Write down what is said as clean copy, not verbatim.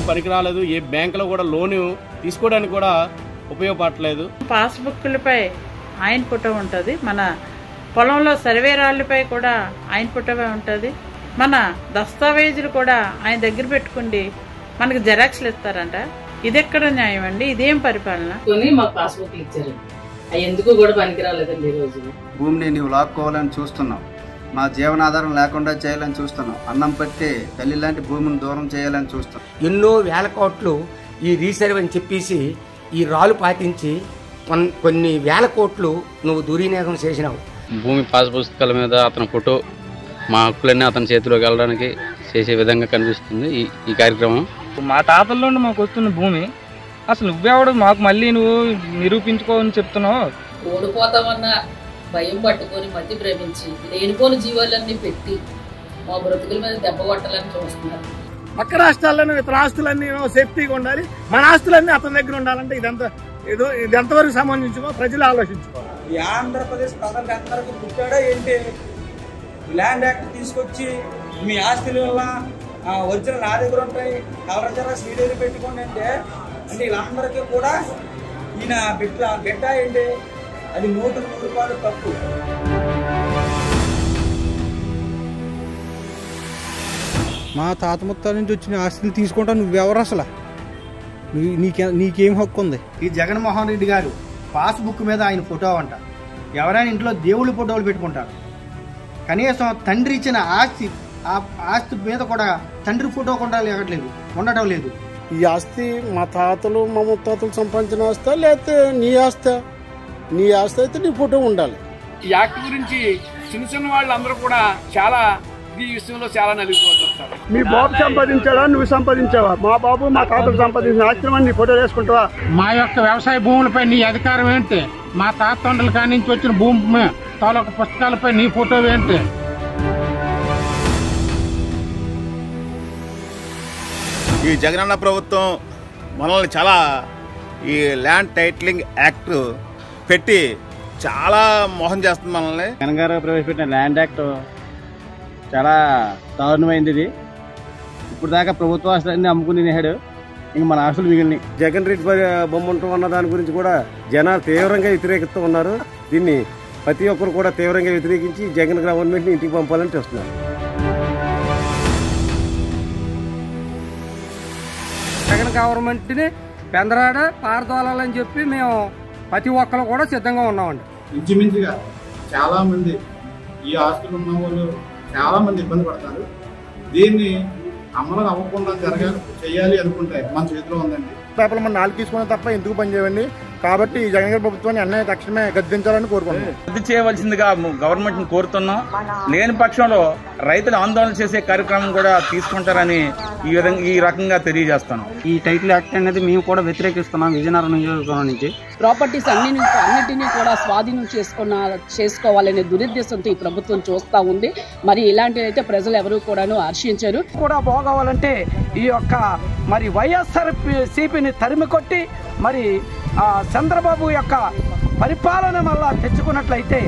పనికి రాలేదు. ఏ బ్యాంకులో కూడా లోను తీసుకోవడానికి కూడా ఉపయోగపడలేదు. పాస్బుక్లపై ఆయన ఫోటో ఉంటుంది, మన పొలంలో సర్వేరాళ్ళపై కూడా ఆయన ఫోటోవే ఉంటుంది, మన దస్తావేజులు కూడా ఆయన దగ్గర పెట్టుకుండి మనకు జెరాక్స్లు ఇస్తారంట. ఇది ఎక్కడ న్యాయం అండి? ఇదేం పరిపాలన? మాకు పాస్బుక్లు ఇచ్చారు, అవి ఎందుకు కూడా పనికిరాలేదండి. ఈ రోజు భూమిని నీవు లాక్కోవాలని చూస్తున్నావు, మా జీవనాధారం లేకుండా చేయాలని చూస్తున్నావు, అన్నం పట్టి తల్లి లాంటి భూమిని దూరం చేయాలని చూస్తున్నావు. ఎన్నో వేల కోట్లు ఈ రీసర్వ్ అని చెప్పేసి ఈ రాళ్ళు పాటించి కొన్ని వేల కోట్లు నువ్వు దుర్వినియోగం చేసినావు. భూమి పాస్ పుస్తకాల మీద అతని ఫోటో, మా హక్కులన్నీ అతని చేతిలోకి వెళ్ళడానికి చేసే విధంగా కనిపిస్తుంది ఈ కార్యక్రమం. మా తాతల నుండి మాకు వస్తున్న భూమి అసలు నువ్వెవడు మాకు మళ్ళీ నువ్వు నిరూపించుకోవని చెప్తున్నావు. ఓడిపోతామన్న భయం పట్టుకొని మధ్య భ్రమించి లేనిపోని జీవాలన్నీ పెట్టి మా బ్రతుకుల మీద దెబ్బ కొట్టాలని చూస్తున్నారు. పక్క రాష్ట్రాల్లోనే ఇతర ఆస్తులన్నీ సేఫ్టీగా ఉండాలి, మన ఆస్తులన్నీ అతని దగ్గర ఉండాలంటే ఇది ఎంతవరకు సంబంధించుకో ప్రజలు ఆలోచించుకోవాలి. ఈ ఆంధ్రప్రదేశ్ ప్రజలకు అందరికీ పుట్టాడా ఏంటి? ల్యాండ్ యాక్ట్ తీసుకొచ్చి మీ ఆస్తుల వల్ల ఒరిజినల్ నా దగ్గర ఉంటాయి, కలర్ జెరాక్స్ మీ దగ్గర పెట్టుకోండి అంటే వీళ్ళందరికీ కూడా ఈయన బిడ్డ ఏంటి? అది 100 రూపాయలు తప్పు. మా తాత ముత్తాల నుంచి వచ్చిన ఆస్తులు తీసుకుంటా నువ్వెవరు అసలు? నీకేం హక్కు ఉంది? ఈ జగన్మోహన్ రెడ్డి గారు పాస్బుక్ మీద ఆయన ఫోటో అంట. ఎవరైనా ఇంట్లో దేవుళ్ళ ఫోటోలు పెట్టుకుంటారు, కనీసం తండ్రి ఇచ్చిన ఆస్తి మీద కూడా తండ్రి ఫోటో ఉండటం లేదు. ఈ ఆస్తి మా తాతలు మా ముత్తాతలు సంపాదించిన ఆస్తా లేకపోతే నీ ఆస్తా? నీ ఆస్తి అయితే నీ ఫోటో ఉండాలి. ఈ యాక్ట్ గురించి చిన్న వాళ్ళందరూ కూడా చాలా ఈ విషయంలో చాలా నలిగిపోతారు. మీ బాబు సంపాదించాడా, నువ్వు సంపాదించావా? మా బాబు మా తాతలు సంపాదించిన ఆశ్రమాన్ని నీ ఫోటో వేసుకుంటావా? మా యొక్క వ్యవసాయ భూములపై నీ అధికారం ఏంటి? మా తాత తండ్రుల కాడి నుంచి వచ్చిన భూమి తాలూకు పుస్తకాలపై నీ ఫోటో ఏంటి? ఈ జగనన్న ప్రభుత్వం మనల్ని చాలా ఈ ల్యాండ్ టైటిలింగ్ యాక్ట్ పెట్టి చాలా మోసం చేస్తుంది మనల్ని. జగన్ గారు ప్రవేశపెట్టిన ల్యాండ్ యాక్ట్ చాలా దారుణమైంది. ఇది ఇప్పుడు దాకా ప్రభుత్వ ఆస్తులన్నీ అమ్ముకుని నేడు ఇంక మన ఆస్తులు మిగిలినాయి. జగన్ రెడ్డి బొమ్మ ఉంటాం అన్న దాని గురించి కూడా జనాలు తీవ్రంగా వ్యతిరేకిస్తూ ఉన్నారు. దీన్ని ప్రతి ఒక్కరు కూడా తీవ్రంగా వ్యతిరేకించి జగన్ గవర్నమెంట్ ని ఇంటికి పంపాలని చూస్తున్నారు. జగన్ గవర్నమెంట్ ని పెందరాడ పారదోలాలని చెప్పి మేము ప్రతి ఒక్కరు కూడా సిద్ధంగా ఉన్నామండి. ఇంచుమించుగా చాలా మంది ఈ ఆస్తులు ఉన్న వాళ్ళు చాలా మంది ఇబ్బంది పడతారు. దీన్ని అమలు అవ్వకుండా చేయాలి అనుకుంటే మన చేతిలో ఉందండి. పేపర్లు మనం 4 తీసుకున్న తప్ప ఎందుకు పనిచేయండి. కాబట్టి ఈ జగన్ గారి ప్రభుత్వాన్ని అన్నయ్య తక్షణమే గద్దించాలని కోరుకుంటున్నాం. రద్దు చేయవలసిందిగా గవర్నమెంట్ ని కోరుతున్నాం. లేని పక్షంలో రైతులు ఆందోళన చేసే కార్యక్రమం కూడా తీసుకుంటారని ఈ రకంగా తెలియజేస్తాను. ఈ టైటిల్ యాక్ట్ అనేది మేము కూడా వ్యతిరేకిస్తున్నాం. విజయనగరం నియోజకవర్గం నుంచి ప్రాపర్టీస్ అన్నిటినీ కూడా స్వాధీనం చేసుకోవాలనే దురుద్దేశంతో ఈ ప్రభుత్వం చూస్తూ ఉంది. మరి ఇలాంటివి అయితే ప్రజలు ఎవరు కూడాను హర్షించారు. కూడా బాగోవాలంటే ఈ యొక్క మరి వైఎస్ఆర్ సిపిని తరిమి కొట్టి మరి చంద్రబాబు యొక్క పరిపాలన వల్ల తెచ్చుకున్నట్లయితే